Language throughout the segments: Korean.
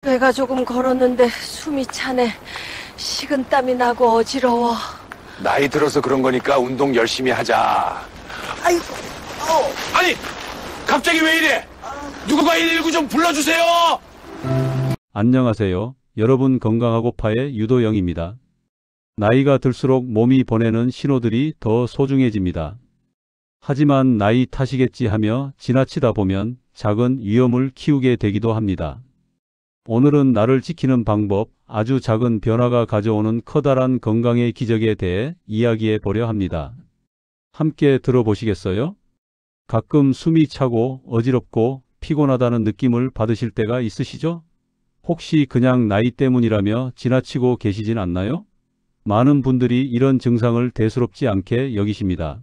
배가 조금 걸었는데 숨이 차네. 식은땀이 나고 어지러워. 나이 들어서 그런 거니까 운동 열심히 하자. 아이고, 아니, 갑자기 왜 이래? 누가 119 좀 불러주세요. 안녕하세요. 여러분 건강하고파의 유도영입니다. 나이가 들수록 몸이 보내는 신호들이 더 소중해집니다. 하지만 나이 탓이겠지 하며 지나치다 보면 작은 위험을 키우게 되기도 합니다. 오늘은 나를 지키는 방법, 아주 작은 변화가 가져오는 커다란 건강의 기적에 대해 이야기해 보려 합니다. 함께 들어보시겠어요? 가끔 숨이 차고 어지럽고 피곤하다는 느낌을 받으실 때가 있으시죠? 혹시 그냥 나이 때문이라며 지나치고 계시진 않나요? 많은 분들이 이런 증상을 대수롭지 않게 여기십니다.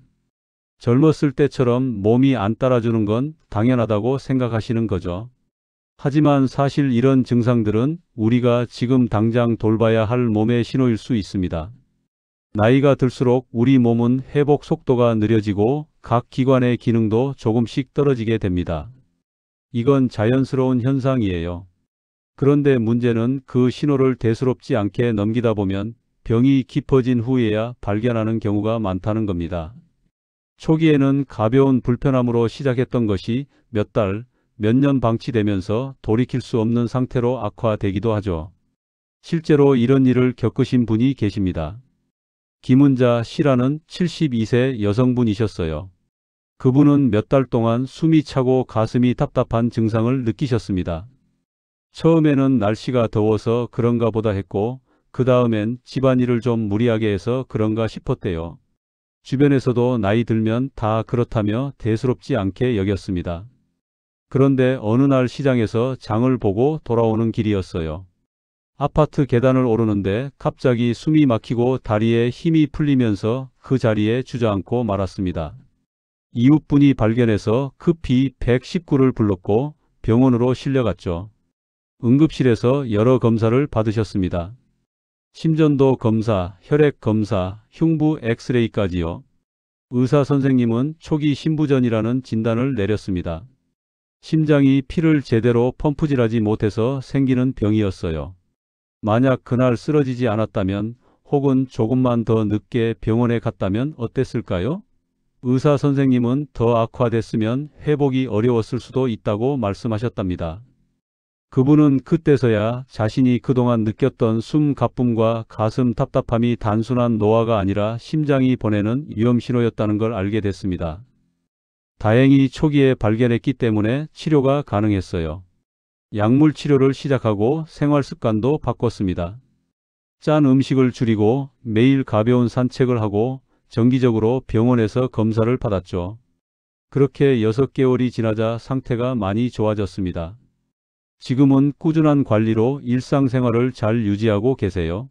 젊었을 때처럼 몸이 안 따라주는 건 당연하다고 생각하시는 거죠. 하지만 사실 이런 증상들은 우리가 지금 당장 돌봐야 할 몸의 신호일 수 있습니다. 나이가 들수록 우리 몸은 회복 속도가 느려지고 각 기관의 기능도 조금씩 떨어지게 됩니다. 이건 자연스러운 현상이에요. 그런데 문제는 그 신호를 대수롭지 않게 넘기다 보면 병이 깊어진 후에야 발견하는 경우가 많다는 겁니다. 초기에는 가벼운 불편함으로 시작했던 것이 몇 달, 몇 년 방치되면서 돌이킬 수 없는 상태로 악화되기도 하죠. 실제로 이런 일을 겪으신 분이 계십니다. 김은자 씨라는 72세 여성분이셨어요. 그분은 몇 달 동안 숨이 차고 가슴이 답답한 증상을 느끼셨습니다. 처음에는 날씨가 더워서 그런가 보다 했고 그 다음엔 집안일을 좀 무리하게 해서 그런가 싶었대요. 주변에서도 나이 들면 다 그렇다며 대수롭지 않게 여겼습니다. 그런데 어느 날 시장에서 장을 보고 돌아오는 길이었어요. 아파트 계단을 오르는데 갑자기 숨이 막히고 다리에 힘이 풀리면서 그 자리에 주저앉고 말았습니다. 이웃분이 발견해서 급히 119를 불렀고 병원으로 실려갔죠. 응급실에서 여러 검사를 받으셨습니다. 심전도 검사, 혈액 검사, 흉부 엑스레이까지요. 의사 선생님은 초기 심부전이라는 진단을 내렸습니다. 심장이 피를 제대로 펌프질하지 못해서 생기는 병이었어요. 만약 그날 쓰러지지 않았다면 혹은 조금만 더 늦게 병원에 갔다면 어땠을까요? 의사 선생님은 더 악화됐으면 회복이 어려웠을 수도 있다고 말씀하셨답니다. 그분은 그때서야 자신이 그동안 느꼈던 숨 가쁨과 가슴 답답함이 단순한 노화가 아니라 심장이 보내는 위험 신호였다는 걸 알게 됐습니다. 다행히 초기에 발견했기 때문에 치료가 가능했어요. 약물 치료를 시작하고 생활 습관도 바꿨습니다. 짠 음식을 줄이고 매일 가벼운 산책을 하고 정기적으로 병원에서 검사를 받았죠. 그렇게 6개월이 지나자 상태가 많이 좋아졌습니다. 지금은 꾸준한 관리로 일상생활을 잘 유지하고 계세요.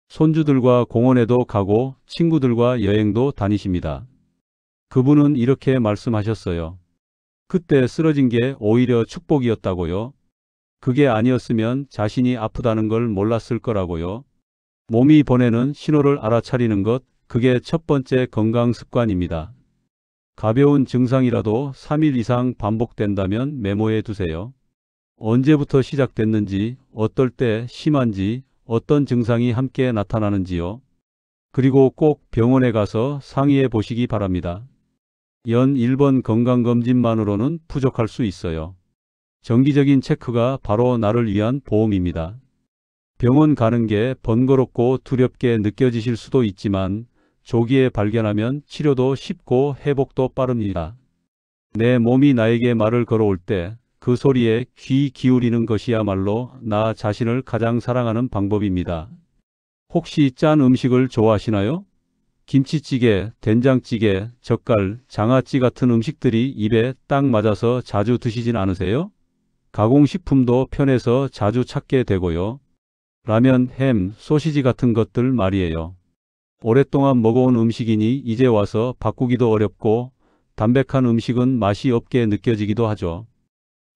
손주들과 공원에도 가고 친구들과 여행도 다니십니다. 그분은 이렇게 말씀하셨어요. 그때 쓰러진 게 오히려 축복이었다고요. 그게 아니었으면 자신이 아프다는 걸 몰랐을 거라고요. 몸이 보내는 신호를 알아차리는 것, 그게 첫 번째 건강 습관입니다. 가벼운 증상이라도 3일 이상 반복된다면 메모해 두세요. 언제부터 시작됐는지, 어떨 때 심한지, 어떤 증상이 함께 나타나는지요. 그리고 꼭 병원에 가서 상의해 보시기 바랍니다. 연 1번 건강검진만으로는 부족할 수 있어요. 정기적인 체크가 바로 나를 위한 보험입니다. 병원 가는 게 번거롭고 두렵게 느껴지실 수도 있지만 조기에 발견하면 치료도 쉽고 회복도 빠릅니다. 내 몸이 나에게 말을 걸어올 때 그 소리에 귀 기울이는 것이야말로 나 자신을 가장 사랑하는 방법입니다. 혹시 짠 음식을 좋아하시나요? 김치찌개, 된장찌개, 젓갈, 장아찌 같은 음식들이 입에 딱 맞아서 자주 드시진 않으세요? 가공식품도 편해서 자주 찾게 되고요. 라면, 햄, 소시지 같은 것들 말이에요. 오랫동안 먹어온 음식이니 이제 와서 바꾸기도 어렵고 담백한 음식은 맛이 없게 느껴지기도 하죠.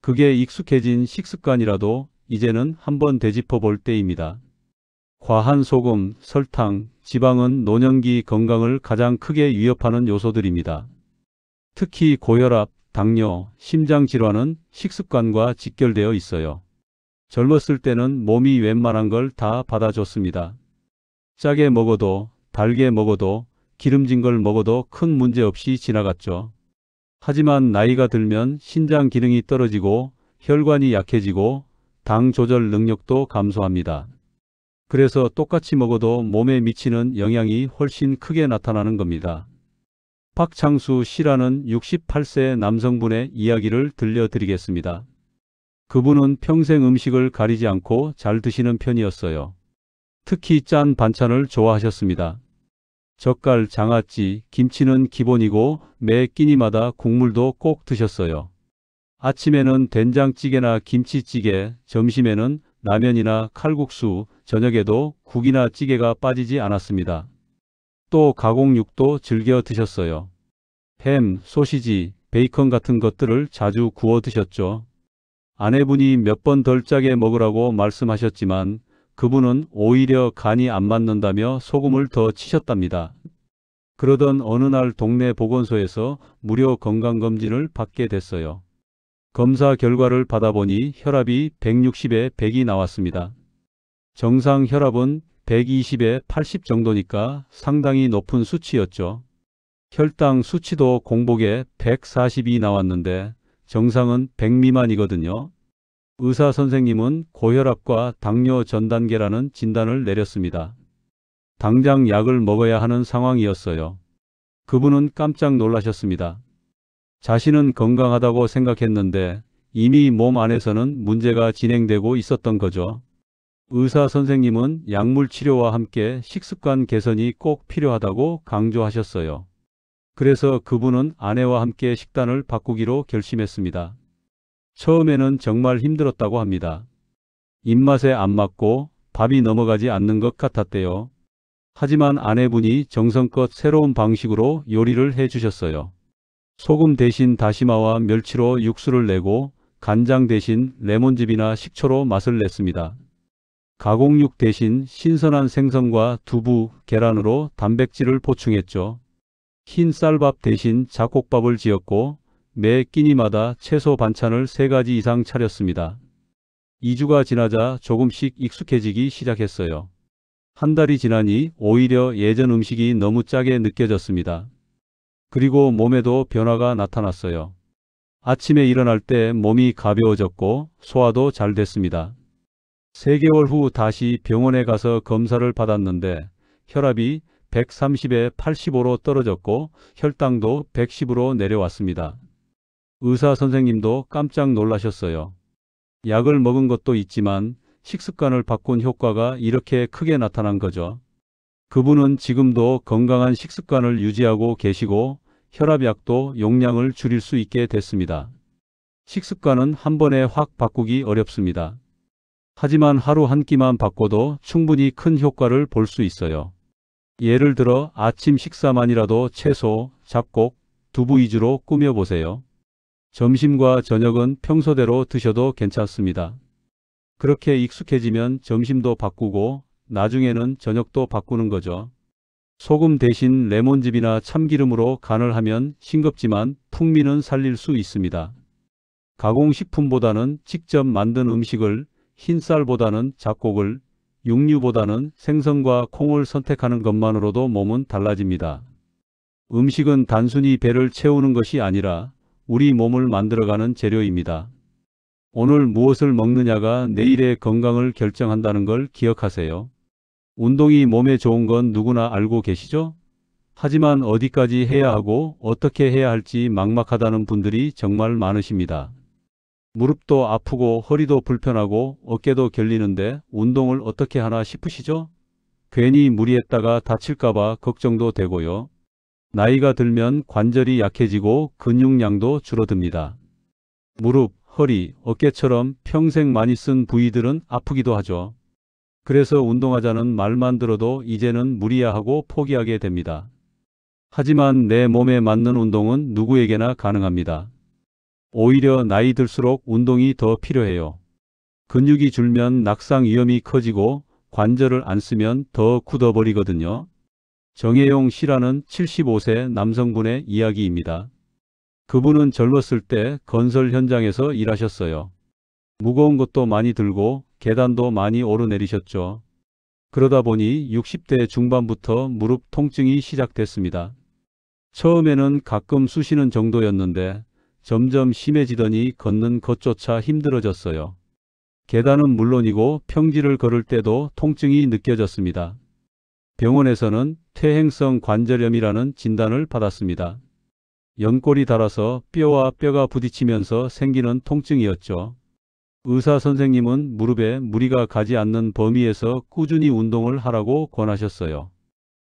그게 익숙해진 식습관이라도 이제는 한번 되짚어 볼 때입니다. 과한 소금, 설탕, 지방은 노년기 건강을 가장 크게 위협하는 요소들입니다. 특히 고혈압, 당뇨, 심장질환은 식습관과 직결되어 있어요. 젊었을 때는 몸이 웬만한 걸 다 받아줬습니다. 짜게 먹어도 달게 먹어도 기름진 걸 먹어도 큰 문제 없이 지나갔죠. 하지만 나이가 들면 신장 기능이 떨어지고 혈관이 약해지고 당 조절 능력도 감소합니다. 그래서 똑같이 먹어도 몸에 미치는 영향이 훨씬 크게 나타나는 겁니다. 박창수 씨라는 68세 남성분의 이야기를 들려드리겠습니다. 그분은 평생 음식을 가리지 않고 잘 드시는 편이었어요. 특히 짠 반찬을 좋아하셨습니다. 젓갈, 장아찌, 김치는 기본이고 매 끼니마다 국물도 꼭 드셨어요. 아침에는 된장찌개나 김치찌개, 점심에는 라면이나 칼국수, 저녁에도 국이나 찌개가 빠지지 않았습니다. 또 가공육도 즐겨 드셨어요. 햄, 소시지, 베이컨 같은 것들을 자주 구워 드셨죠. 아내분이 몇 번 덜 짜게 먹으라고 말씀하셨지만 그분은 오히려 간이 안 맞는다며 소금을 더 치셨답니다. 그러던 어느 날 동네 보건소에서 무료 건강검진을 받게 됐어요. 검사 결과를 받아보니 혈압이 160에 100이 나왔습니다. 정상 혈압은 120에 80 정도니까 상당히 높은 수치였죠. 혈당 수치도 공복에 140이 나왔는데 정상은 100 미만이거든요. 의사 선생님은 고혈압과 당뇨 전 단계라는 진단을 내렸습니다. 당장 약을 먹어야 하는 상황이었어요. 그분은 깜짝 놀라셨습니다. 자신은 건강하다고 생각했는데 이미 몸 안에서는 문제가 진행되고 있었던 거죠. 의사 선생님은 약물 치료와 함께 식습관 개선이 꼭 필요하다고 강조하셨어요. 그래서 그분은 아내와 함께 식단을 바꾸기로 결심했습니다. 처음에는 정말 힘들었다고 합니다. 입맛에 안 맞고 밥이 넘어가지 않는 것 같았대요. 하지만 아내분이 정성껏 새로운 방식으로 요리를 해주셨어요. 소금 대신 다시마와 멸치로 육수를 내고 간장 대신 레몬즙이나 식초로 맛을 냈습니다. 가공육 대신 신선한 생선과 두부, 계란으로 단백질을 보충했죠. 흰 쌀밥 대신 잡곡밥을 지었고 매 끼니마다 채소 반찬을 3가지 이상 차렸습니다. 2주가 지나자 조금씩 익숙해지기 시작했어요. 한 달이 지나니 오히려 예전 음식이 너무 짜게 느껴졌습니다. 그리고 몸에도 변화가 나타났어요. 아침에 일어날 때 몸이 가벼워졌고 소화도 잘 됐습니다. 3개월 후 다시 병원에 가서 검사를 받았는데 혈압이 130에 85로 떨어졌고 혈당도 110으로 내려왔습니다. 의사 선생님도 깜짝 놀라셨어요. 약을 먹은 것도 있지만 식습관을 바꾼 효과가 이렇게 크게 나타난 거죠. 그분은 지금도 건강한 식습관을 유지하고 계시고 혈압약도 용량을 줄일 수 있게 됐습니다. 식습관은 한 번에 확 바꾸기 어렵습니다. 하지만 하루 한 끼만 바꿔도 충분히 큰 효과를 볼 수 있어요. 예를 들어 아침 식사만이라도 채소, 잡곡, 두부 위주로 꾸며보세요. 점심과 저녁은 평소대로 드셔도 괜찮습니다. 그렇게 익숙해지면 점심도 바꾸고 나중에는 저녁도 바꾸는 거죠. 소금 대신 레몬즙이나 참기름으로 간을 하면 싱겁지만 풍미는 살릴 수 있습니다. 가공식품보다는 직접 만든 음식을, 흰쌀보다는 잡곡을, 육류보다는 생선과 콩을 선택하는 것만으로도 몸은 달라집니다. 음식은 단순히 배를 채우는 것이 아니라 우리 몸을 만들어가는 재료입니다. 오늘 무엇을 먹느냐가 내일의 건강을 결정한다는 걸 기억하세요. 운동이 몸에 좋은 건 누구나 알고 계시죠? 하지만 어디까지 해야 하고 어떻게 해야 할지 막막하다는 분들이 정말 많으십니다. 무릎도 아프고 허리도 불편하고 어깨도 결리는데 운동을 어떻게 하나 싶으시죠? 괜히 무리했다가 다칠까봐 걱정도 되고요. 나이가 들면 관절이 약해지고 근육량도 줄어듭니다. 무릎, 허리, 어깨처럼 평생 많이 쓴 부위들은 아프기도 하죠. 그래서 운동하자는 말만 들어도 이제는 무리야 하고 포기하게 됩니다. 하지만 내 몸에 맞는 운동은 누구에게나 가능합니다. 오히려 나이 들수록 운동이 더 필요해요. 근육이 줄면 낙상 위험이 커지고 관절을 안 쓰면 더 굳어버리거든요. 정혜용 씨라는 75세 남성분의 이야기입니다. 그분은 젊었을 때 건설 현장에서 일하셨어요. 무거운 것도 많이 들고 계단도 많이 오르내리셨죠. 그러다 보니 60대 중반부터 무릎 통증이 시작됐습니다. 처음에는 가끔 쑤시는 정도였는데 점점 심해지더니 걷는 것조차 힘들어졌어요. 계단은 물론이고 평지를 걸을 때도 통증이 느껴졌습니다. 병원에서는 퇴행성 관절염이라는 진단을 받았습니다. 연골이 닳아서 뼈와 뼈가 부딪히면서 생기는 통증이었죠. 의사 선생님은 무릎에 무리가 가지 않는 범위에서 꾸준히 운동을 하라고 권하셨어요.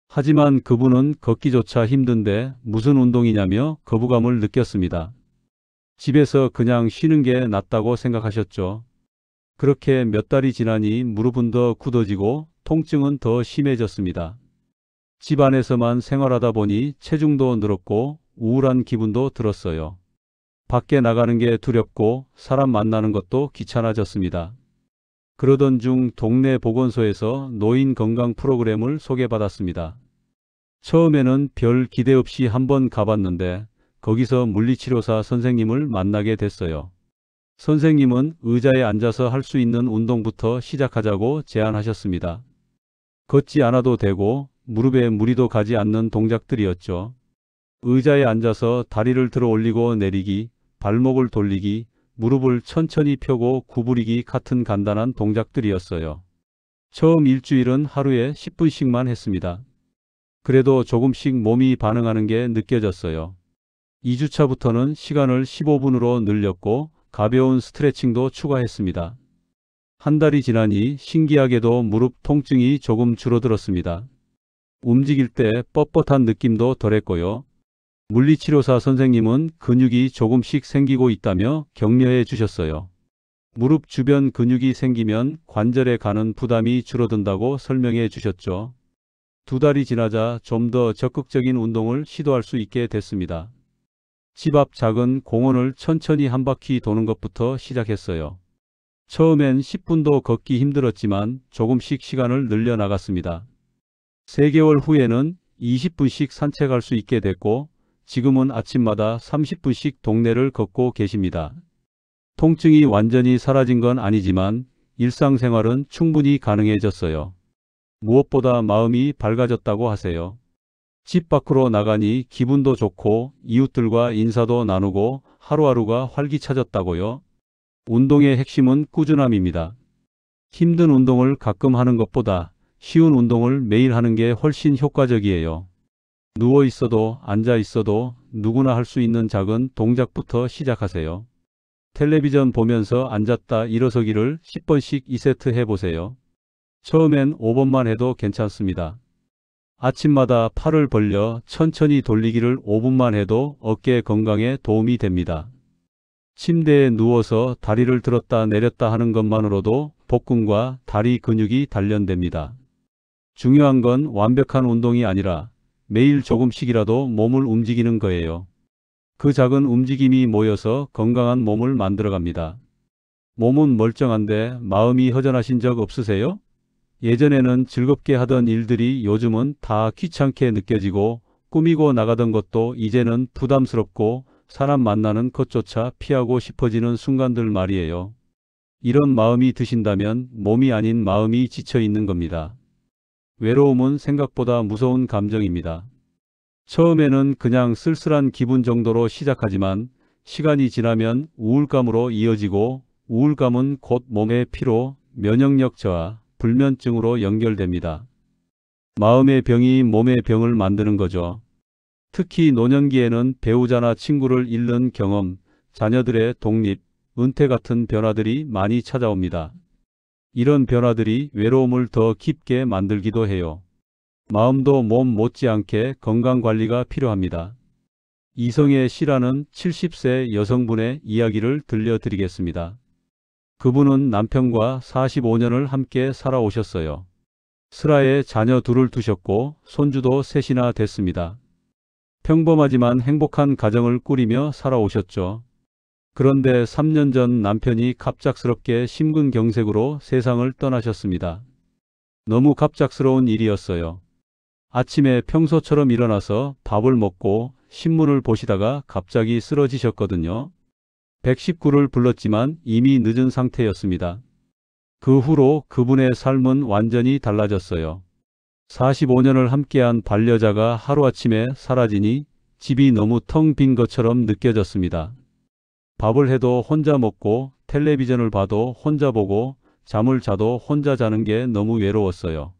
하지만 그분은 걷기조차 힘든데 무슨 운동이냐며 거부감을 느꼈습니다. 집에서 그냥 쉬는 게 낫다고 생각하셨죠. 그렇게 몇 달이 지나니 무릎은 더 굳어지고 통증은 더 심해졌습니다. 집 안에서만 생활하다 보니 체중도 늘었고 우울한 기분도 들었어요. 밖에 나가는 게 두렵고 사람 만나는 것도 귀찮아졌습니다. 그러던 중 동네 보건소에서 노인 건강 프로그램을 소개받았습니다. 처음에는 별 기대 없이 한번 가봤는데 거기서 물리치료사 선생님을 만나게 됐어요. 선생님은 의자에 앉아서 할 수 있는 운동부터 시작하자고 제안하셨습니다. 걷지 않아도 되고 무릎에 무리도 가지 않는 동작들이었죠. 의자에 앉아서 다리를 들어 올리고 내리기, 발목을 돌리기, 무릎을 천천히 펴고 구부리기 같은 간단한 동작들이었어요. 처음 일주일은 하루에 10분씩만 했습니다. 그래도 조금씩 몸이 반응하는 게 느껴졌어요. 2주차부터는 시간을 15분으로 늘렸고 가벼운 스트레칭도 추가했습니다. 한 달이 지나니 신기하게도 무릎 통증이 조금 줄어들었습니다. 움직일 때 뻣뻣한 느낌도 덜했고요. 물리치료사 선생님은 근육이 조금씩 생기고 있다며 격려해 주셨어요. 무릎 주변 근육이 생기면 관절에 가는 부담이 줄어든다고 설명해 주셨죠. 2달이 지나자 좀 더 적극적인 운동을 시도할 수 있게 됐습니다. 집 앞 작은 공원을 천천히 한 바퀴 도는 것부터 시작했어요. 처음엔 10분도 걷기 힘들었지만 조금씩 시간을 늘려 나갔습니다. 3개월 후에는 20분씩 산책할 수 있게 됐고 지금은 아침마다 30분씩 동네를 걷고 계십니다. 통증이 완전히 사라진 건 아니지만 일상생활은 충분히 가능해졌어요. 무엇보다 마음이 밝아졌다고 하세요. 집 밖으로 나가니 기분도 좋고 이웃들과 인사도 나누고 하루하루가 활기차졌다고요. 운동의 핵심은 꾸준함입니다. 힘든 운동을 가끔 하는 것보다 쉬운 운동을 매일 하는 게 훨씬 효과적이에요. 누워 있어도 앉아 있어도 누구나 할 수 있는 작은 동작부터 시작하세요. 텔레비전 보면서 앉았다 일어서기를 10번씩 2세트 해보세요. 처음엔 5번만 해도 괜찮습니다. 아침마다 팔을 벌려 천천히 돌리기를 5분만 해도 어깨 건강에 도움이 됩니다. 침대에 누워서 다리를 들었다 내렸다 하는 것만으로도 복근과 다리 근육이 단련됩니다. 중요한 건 완벽한 운동이 아니라 매일 조금씩이라도 몸을 움직이는 거예요. 그 작은 움직임이 모여서 건강한 몸을 만들어갑니다. 몸은 멀쩡한데 마음이 허전하신 적 없으세요? 예전에는 즐겁게 하던 일들이 요즘은 다 귀찮게 느껴지고 꾸미고 나가던 것도 이제는 부담스럽고 사람 만나는 것조차 피하고 싶어지는 순간들 말이에요. 이런 마음이 드신다면 몸이 아닌 마음이 지쳐 있는 겁니다. 외로움은 생각보다 무서운 감정입니다. 처음에는 그냥 쓸쓸한 기분 정도로 시작하지만 시간이 지나면 우울감으로 이어지고 우울감은 곧 몸의 피로, 면역력 저하, 불면증으로 연결됩니다. 마음의 병이 몸의 병을 만드는 거죠. 특히 노년기에는 배우자나 친구를 잃는 경험, 자녀들의 독립, 은퇴 같은 변화들이 많이 찾아옵니다. 이런 변화들이 외로움을 더 깊게 만들기도 해요. 마음도 몸 못지않게 건강관리가 필요합니다. 이성의 시라는 70세 여성분의 이야기를 들려드리겠습니다. 그분은 남편과 45년을 함께 살아오셨어요. 슬하에 자녀 2을 두셨고 손주도 3이나 됐습니다. 평범하지만 행복한 가정을 꾸리며 살아오셨죠. 그런데 3년 전 남편이 갑작스럽게 심근경색으로 세상을 떠나셨습니다. 너무 갑작스러운 일이었어요. 아침에 평소처럼 일어나서 밥을 먹고 신문을 보시다가 갑자기 쓰러지셨거든요. 119를 불렀지만 이미 늦은 상태였습니다. 그 후로 그분의 삶은 완전히 달라졌어요. 45년을 함께한 반려자가 하루아침에 사라지니 집이 너무 텅 빈 것처럼 느껴졌습니다. 밥을 해도 혼자 먹고 텔레비전을 봐도 혼자 보고 잠을 자도 혼자 자는 게 너무 외로웠어요.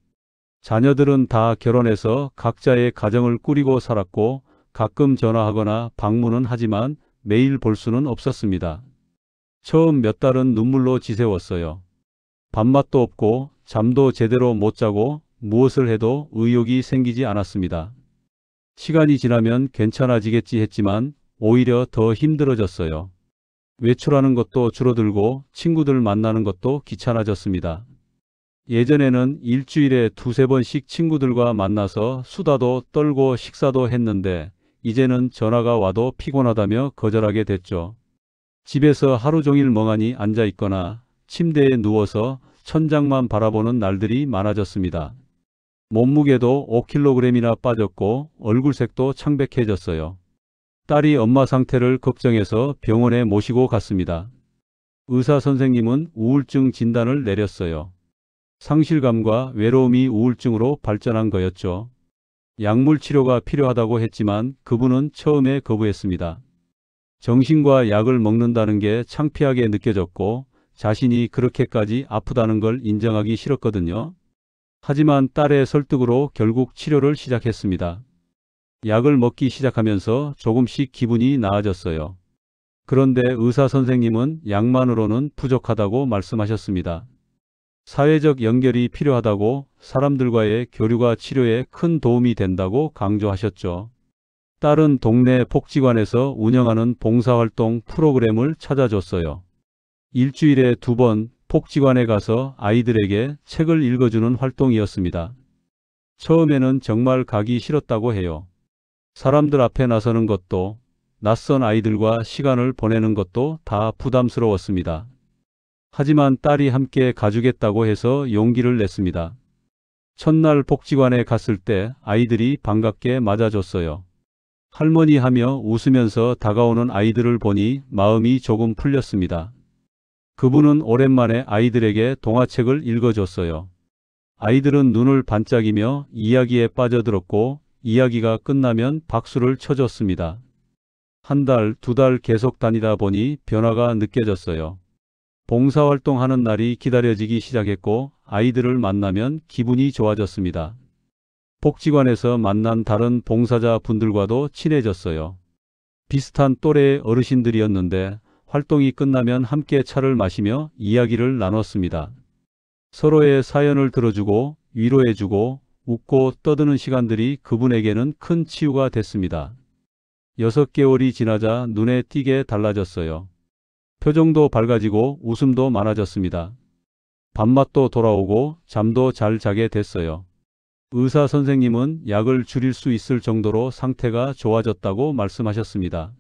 자녀들은 다 결혼해서 각자의 가정을 꾸리고 살았고 가끔 전화하거나 방문은 하지만 매일 볼 수는 없었습니다. 처음 몇 달은 눈물로 지새웠어요. 밥맛도 없고 잠도 제대로 못 자고 무엇을 해도 의욕이 생기지 않았습니다. 시간이 지나면 괜찮아지겠지 했지만 오히려 더 힘들어졌어요. 외출하는 것도 줄어들고 친구들 만나는 것도 귀찮아졌습니다. 예전에는 일주일에 두세 번씩 친구들과 만나서 수다도 떨고 식사도 했는데 이제는 전화가 와도 피곤하다며 거절하게 됐죠. 집에서 하루 종일 멍하니 앉아 있거나 침대에 누워서 천장만 바라보는 날들이 많아졌습니다. 몸무게도 5kg이나 빠졌고 얼굴색도 창백해졌어요. 딸이 엄마 상태를 걱정해서 병원에 모시고 갔습니다. 의사 선생님은 우울증 진단을 내렸어요. 상실감과 외로움이 우울증으로 발전한 거였죠. 약물 치료가 필요하다고 했지만 그분은 처음에 거부했습니다. 정신과 약을 먹는다는 게 창피하게 느껴졌고 자신이 그렇게까지 아프다는 걸 인정하기 싫었거든요. 하지만 딸의 설득으로 결국 치료를 시작했습니다. 약을 먹기 시작하면서 조금씩 기분이 나아졌어요. 그런데 의사 선생님은 약만으로는 부족하다고 말씀하셨습니다. 사회적 연결이 필요하다고, 사람들과의 교류가 치료에 큰 도움이 된다고 강조하셨죠. 딸은 동네 복지관에서 운영하는 봉사활동 프로그램을 찾아줬어요. 일주일에 2번 복지관에 가서 아이들에게 책을 읽어주는 활동이었습니다. 처음에는 정말 가기 싫었다고 해요. 사람들 앞에 나서는 것도, 낯선 아이들과 시간을 보내는 것도 다 부담스러웠습니다. 하지만 딸이 함께 가주겠다고 해서 용기를 냈습니다. 첫날 복지관에 갔을 때 아이들이 반갑게 맞아줬어요. 할머니 하며 웃으면서 다가오는 아이들을 보니 마음이 조금 풀렸습니다. 그분은 오랜만에 아이들에게 동화책을 읽어줬어요. 아이들은 눈을 반짝이며 이야기에 빠져들었고 이야기가 끝나면 박수를 쳐줬습니다. 1달, 2달 계속 다니다 보니 변화가 느껴졌어요. 봉사활동하는 날이 기다려지기 시작했고 아이들을 만나면 기분이 좋아졌습니다. 복지관에서 만난 다른 봉사자 분들과도 친해졌어요. 비슷한 또래의 어르신들이었는데 활동이 끝나면 함께 차를 마시며 이야기를 나눴습니다. 서로의 사연을 들어주고 위로해주고 웃고 떠드는 시간들이 그분에게는 큰 치유가 됐습니다. 6개월이 지나자 눈에 띄게 달라졌어요. 표정도 밝아지고 웃음도 많아졌습니다. 밥맛도 돌아오고 잠도 잘 자게 됐어요. 의사 선생님은 약을 줄일 수 있을 정도로 상태가 좋아졌다고 말씀하셨습니다.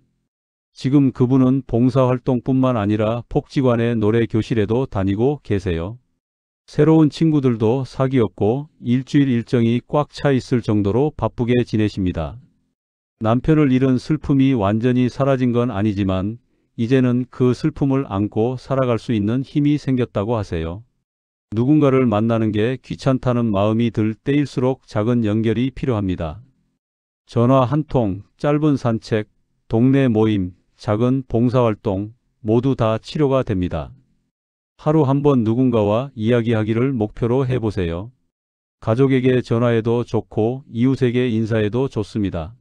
지금 그분은 봉사활동뿐만 아니라 복지관의 노래 교실에도 다니고 계세요. 새로운 친구들도 사귀었고 일주일 일정이 꽉 차 있을 정도로 바쁘게 지내십니다. 남편을 잃은 슬픔이 완전히 사라진 건 아니지만 이제는 그 슬픔을 안고 살아갈 수 있는 힘이 생겼다고 하세요. 누군가를 만나는 게 귀찮다는 마음이 들 때일수록 작은 연결이 필요합니다. 전화 한 통, 짧은 산책, 동네 모임, 작은 봉사활동 모두 다 치료가 됩니다. 하루 한 번 누군가와 이야기하기를 목표로 해보세요. 가족에게 전화해도 좋고 이웃에게 인사해도 좋습니다.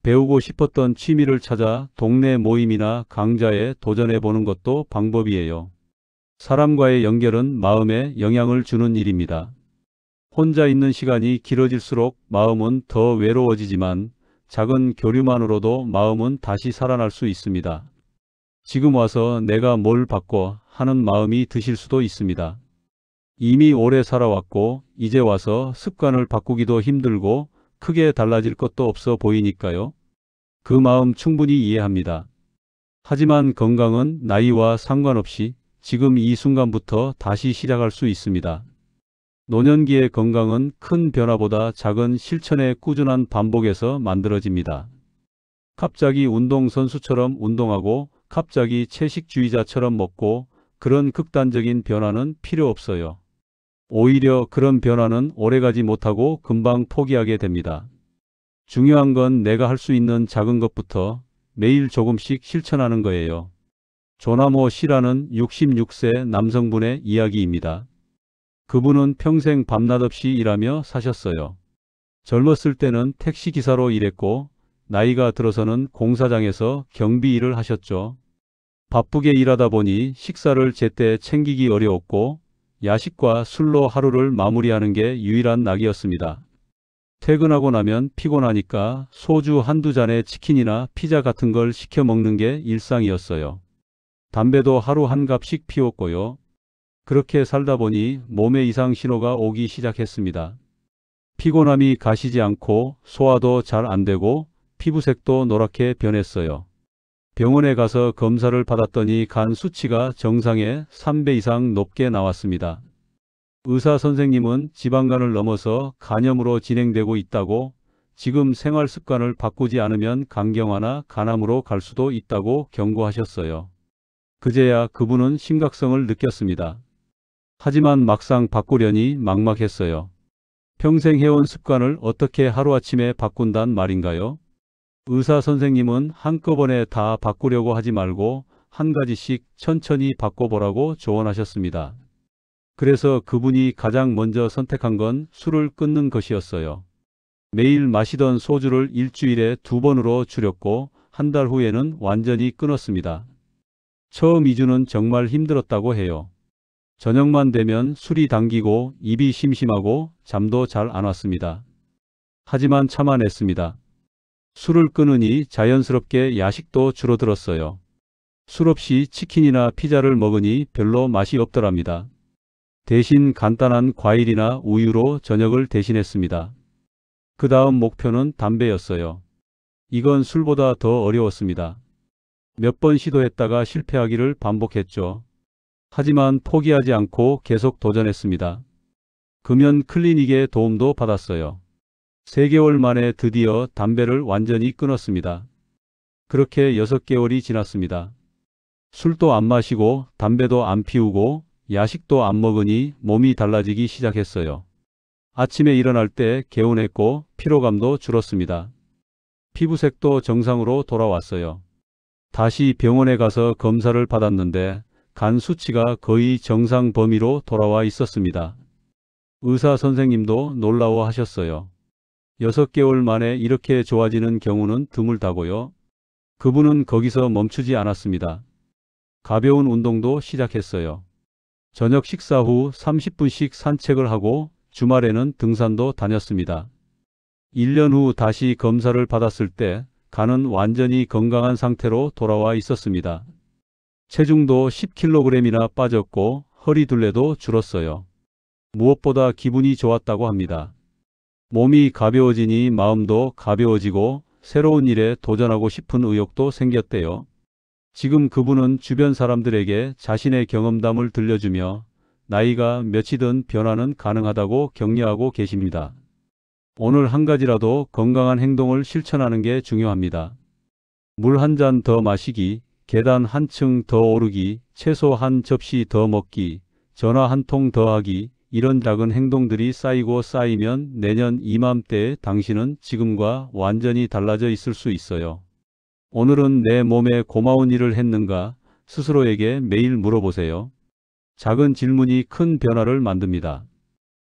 배우고 싶었던 취미를 찾아 동네 모임이나 강좌에 도전해보는 것도 방법이에요. 사람과의 연결은 마음에 영향을 주는 일입니다. 혼자 있는 시간이 길어질수록 마음은 더 외로워지지만 작은 교류만으로도 마음은 다시 살아날 수 있습니다. 지금 와서 내가 뭘 바꿔 하는 마음이 드실 수도 있습니다. 이미 오래 살아왔고 이제 와서 습관을 바꾸기도 힘들고 크게 달라질 것도 없어 보이니까요. 그 마음 충분히 이해합니다. 하지만 건강은 나이와 상관없이 지금 이 순간부터 다시 시작할 수 있습니다. 노년기의 건강은 큰 변화보다 작은 실천의 꾸준한 반복에서 만들어집니다. 갑자기 운동선수처럼 운동하고 갑자기 채식주의자처럼 먹고 그런 극단적인 변화는 필요 없어요. 오히려 그런 변화는 오래가지 못하고 금방 포기하게 됩니다. 중요한 건 내가 할 수 있는 작은 것부터 매일 조금씩 실천하는 거예요. 조나모 씨라는 66세 남성분의 이야기입니다. 그분은 평생 밤낮 없이 일하며 사셨어요. 젊었을 때는 택시기사로 일했고 나이가 들어서는 공사장에서 경비 일을 하셨죠. 바쁘게 일하다 보니 식사를 제때 챙기기 어려웠고 야식과 술로 하루를 마무리하는 게 유일한 낙이었습니다. 퇴근하고 나면 피곤하니까 소주 한두 잔에 치킨이나 피자 같은 걸 시켜 먹는 게 일상이었어요. 담배도 하루 한 갑씩 피웠고요. 그렇게 살다 보니 몸에 이상 신호가 오기 시작했습니다. 피곤함이 가시지 않고 소화도 잘 안 되고 피부색도 노랗게 변했어요. 병원에 가서 검사를 받았더니 간 수치가 정상의 3배 이상 높게 나왔습니다. 의사 선생님은 지방간을 넘어서 간염으로 진행되고 있다고, 지금 생활 습관을 바꾸지 않으면 간경화나 간암으로 갈 수도 있다고 경고하셨어요. 그제야 그분은 심각성을 느꼈습니다. 하지만 막상 바꾸려니 막막했어요. 평생 해온 습관을 어떻게 하루아침에 바꾼단 말인가요? 의사 선생님은 한꺼번에 다 바꾸려고 하지 말고 한 가지씩 천천히 바꿔보라고 조언하셨습니다. 그래서 그분이 가장 먼저 선택한 건 술을 끊는 것이었어요. 매일 마시던 소주를 일주일에 2번으로 줄였고 한 달 후에는 완전히 끊었습니다. 처음 2주는 정말 힘들었다고 해요. 저녁만 되면 술이 당기고 입이 심심하고 잠도 잘 안 왔습니다. 하지만 참아냈습니다. 술을 끊으니 자연스럽게 야식도 줄어들었어요. 술 없이 치킨이나 피자를 먹으니 별로 맛이 없더랍니다. 대신 간단한 과일이나 우유로 저녁을 대신했습니다. 그 다음 목표는 담배였어요. 이건 술보다 더 어려웠습니다. 몇 번 시도했다가 실패하기를 반복했죠. 하지만 포기하지 않고 계속 도전했습니다. 금연 클리닉의 도움도 받았어요. 3개월 만에 드디어 담배를 완전히 끊었습니다. 그렇게 6개월이 지났습니다. 술도 안 마시고 담배도 안 피우고 야식도 안 먹으니 몸이 달라지기 시작했어요. 아침에 일어날 때 개운했고 피로감도 줄었습니다. 피부색도 정상으로 돌아왔어요. 다시 병원에 가서 검사를 받았는데 간 수치가 거의 정상 범위로 돌아와 있었습니다. 의사 선생님도 놀라워하셨어요. 6개월 만에 이렇게 좋아지는 경우는 드물다고요. 그분은 거기서 멈추지 않았습니다. 가벼운 운동도 시작했어요. 저녁 식사 후 30분씩 산책을 하고 주말에는 등산도 다녔습니다. 1년 후 다시 검사를 받았을 때 간은 완전히 건강한 상태로 돌아와 있었습니다. 체중도 10kg이나 빠졌고 허리둘레도 줄었어요. 무엇보다 기분이 좋았다고 합니다. 몸이 가벼워지니 마음도 가벼워지고 새로운 일에 도전하고 싶은 의욕도 생겼대요. 지금 그분은 주변 사람들에게 자신의 경험담을 들려주며 나이가 몇이든 변화는 가능하다고 격려하고 계십니다. 오늘 한 가지라도 건강한 행동을 실천하는 게 중요합니다. 물 한 잔 더 마시기, 계단 한 층 더 오르기, 채소 한 접시 더 먹기, 전화 한 통 더 하기, 이런 작은 행동들이 쌓이고 쌓이면 내년 이맘때에 당신은 지금과 완전히 달라져 있을 수 있어요. 오늘은 내 몸에 고마운 일을 했는가 스스로에게 매일 물어보세요. 작은 질문이 큰 변화를 만듭니다.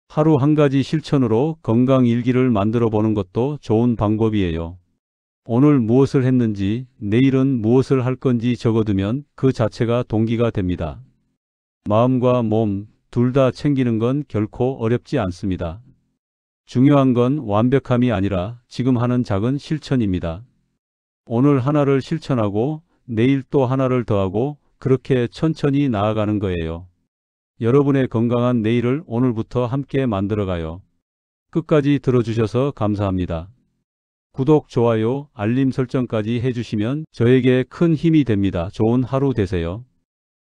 하루 한 가지 실천으로 건강 일기를 만들어 보는 것도 좋은 방법이에요. 오늘 무엇을 했는지, 내일은 무엇을 할 건지 적어두면 그 자체가 동기가 됩니다. 마음과 몸 둘 다 챙기는 건 결코 어렵지 않습니다. 중요한 건 완벽함이 아니라 지금 하는 작은 실천입니다. 오늘 하나를 실천하고 내일 또 하나를 더하고 그렇게 천천히 나아가는 거예요. 여러분의 건강한 내일을 오늘부터 함께 만들어가요. 끝까지 들어주셔서 감사합니다. 구독, 좋아요, 알림 설정까지 해주시면 저에게 큰 힘이 됩니다. 좋은 하루 되세요.